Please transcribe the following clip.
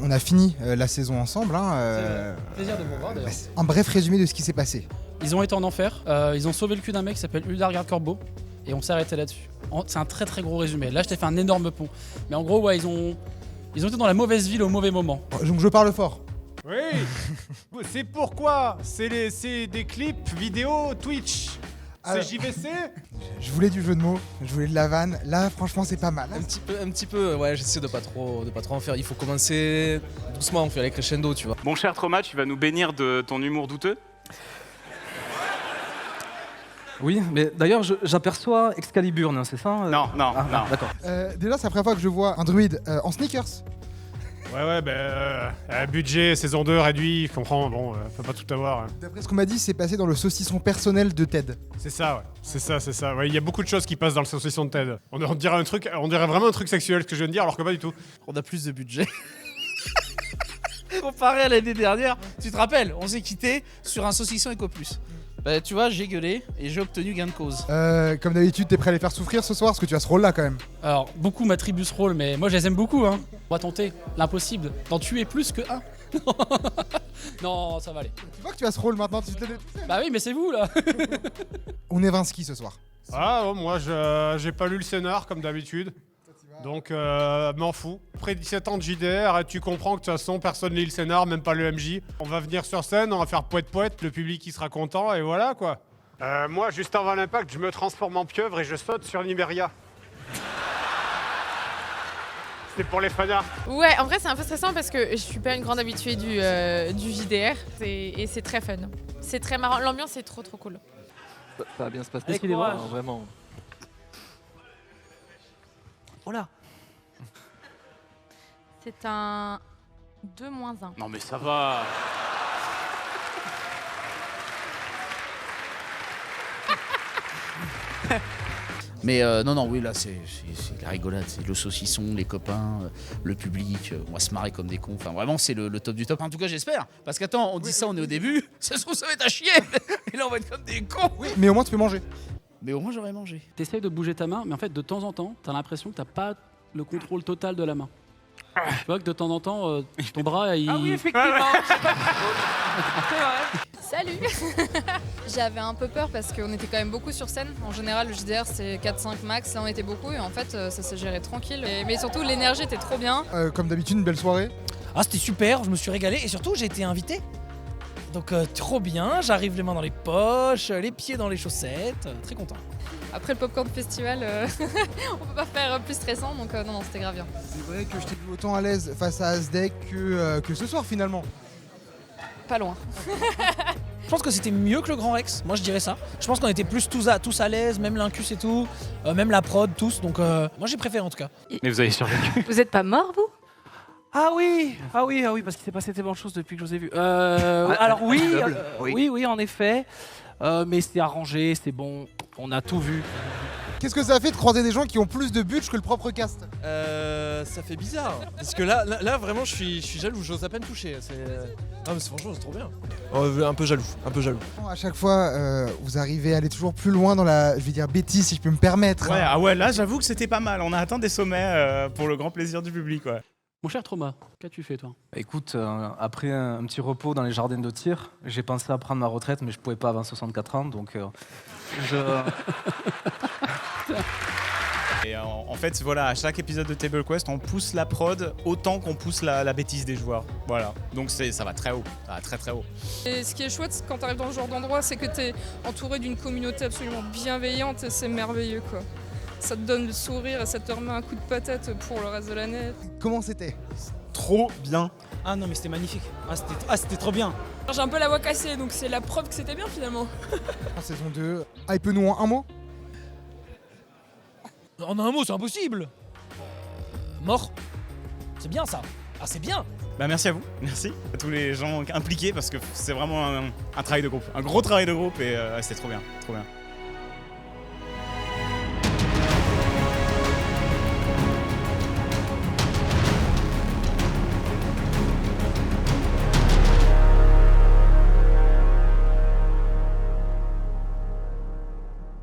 on a fini la saison ensemble. Plaisir de vous voir d'ailleurs. Un bref résumé de ce qui s'est passé. Ils ont été en enfer, ils ont sauvé le cul d'un mec qui s'appelle Uldar Corbeau et on s'est arrêté là-dessus. C'est un très très gros résumé. Là je t'ai fait un énorme pont. Mais en gros ouais ils ont été dans la mauvaise ville au mauvais moment. Donc je parle fort. Oui. C'est pourquoi c'est des clips vidéo Twitch. Alors, c'est JVC. Je voulais du jeu de mots, je voulais de la vanne. Là franchement c'est pas mal. Un petit peu, ouais, j'essaie de pas trop en faire. Il faut commencer doucement, on fait les crescendo, tu vois. Mon cher Trauma, tu vas nous bénir de ton humour douteux. Oui, mais d'ailleurs j'aperçois Excalibur, non, c'est ça Non. D'accord. Déjà c'est la première fois que je vois un druide en sneakers. Ouais, budget, saison 2 réduit, je comprends, bon, faut pas tout avoir. D'après ce qu'on m'a dit, c'est passé dans le saucisson personnel de Ted. C'est ça, ouais. C'est ça. Ouais, il y a beaucoup de choses qui passent dans le saucisson de Ted. On dirait vraiment un truc sexuel ce que je viens de dire, alors que pas du tout. On a plus de budget. Comparé à l'année dernière, tu te rappelles, on s'est quitté sur un saucisson EcoPlus. Bah tu vois, j'ai gueulé et j'ai obtenu gain de cause. Comme d'habitude, t'es prêt à les faire souffrir ce soir parce que tu as ce rôle-là quand même. Alors beaucoup m'attribuent ce rôle mais moi je les aime beaucoup hein. On va tenter l'impossible, d'en tuer plus que un. Non ça va aller. Tu vois que tu as ce rôle maintenant, tu te l'as. Bah oui mais c'est vous là. On est Vinsky ce soir. Ah, bon, moi j'ai pas lu le scénar comme d'habitude. Donc m'en fous. Après 17 ans de JDR, et tu comprends que de toute façon personne lit le scénar, même pas le MJ. On va venir sur scène, on va faire poète, le public qui sera content et voilà quoi. Moi juste avant l'impact, je me transforme en pieuvre et je saute sur Nimeria. C'est pour les fanards. Ouais, en vrai c'est un peu stressant parce que je suis pas une grande habituée du JDR et c'est très fun. C'est très marrant, l'ambiance est trop cool. Ça va bien se passer. Avec courage. Vraiment. Oh là. C'est un 2-1. Non mais ça va. Mais non, oui, là, c'est la rigolade. C'est le saucisson, les copains, le public. On va se marrer comme des cons. Enfin, vraiment, c'est le top du top. En tout cas, j'espère. Parce qu'attends, on dit ça, on est au début. Ça se trouve, ça va être à chier. Et là, on va être comme des cons. Oui, mais au moins tu peux manger. Mais au moins, j'aurais mangé. T'essayes de bouger ta main mais en fait de temps en temps t'as l'impression que t'as pas le contrôle total de la main. Tu vois que de temps en temps ton bras il... Ah oui, effectivement. Salut. J'avais un peu peur parce qu'on était quand même beaucoup sur scène. En général, le JDR c'est 4-5 max, là on était beaucoup et en fait ça s'est géré tranquille. Mais surtout l'énergie était trop bien. Comme d'habitude, une belle soirée. Ah c'était super, je me suis régalé et surtout j'ai été invité. Donc trop bien, j'arrive les mains dans les poches, les pieds dans les chaussettes, très content. Après le Popcorn Festival, on peut pas faire plus stressant donc non c'était grave bien. C'est vrai que je t'ai vu autant à l'aise face à Asdec que ce soir finalement. Pas loin. Je pense que c'était mieux que le Grand Rex, moi je dirais ça. Je pense qu'on était plus tous à l'aise, même l'Incus et tout, même la prod, tous. Donc moi j'ai préféré en tout cas. Mais vous avez survécu. Vous êtes pas mort vous ? Ah oui, parce qu'il s'est passé tellement de choses depuis que je vous ai vu. Alors oui, en effet. Mais c'était arrangé, c'est bon, on a tout vu. Qu'est-ce que ça a fait de croiser des gens qui ont plus de budget que le propre cast? Ça fait bizarre. Parce que là vraiment, je suis jaloux, j'ose à peine toucher. Ah, mais franchement, c'est trop bien. Un peu jaloux. À chaque fois, vous arrivez à aller toujours plus loin dans la, je vais dire bêtise si je peux me permettre. Ouais, ah ouais, là j'avoue que c'était pas mal. On a atteint des sommets pour le grand plaisir du public. Ouais. Mon cher Trauma, qu'as-tu fait toi? Écoute, après un petit repos dans les jardins de tir, j'ai pensé à prendre ma retraite, mais je pouvais pas avant 64 ans, donc Et en fait, voilà, à chaque épisode de Table Quest, on pousse la prod autant qu'on pousse la bêtise des joueurs. Voilà, donc ça va très haut, ça va très très haut. Et ce qui est chouette quand tu arrives dans ce genre d'endroit, c'est que tu es entouré d'une communauté absolument bienveillante et c'est merveilleux quoi. Ça te donne le sourire et ça te remet un coup de patate pour le reste de l'année. Comment c'était? Trop bien. Ah non mais c'était magnifique, c'était trop bien. J'ai un peu la voix cassée donc c'est la preuve que c'était bien finalement. En saison 2, hype-nous en un mot. En un mot c'est impossible. Mort. C'est bien ça. Ah c'est bien. Bah merci à vous, merci à tous les gens impliqués parce que c'est vraiment un travail de groupe, un gros travail de groupe et c'était trop bien, trop bien.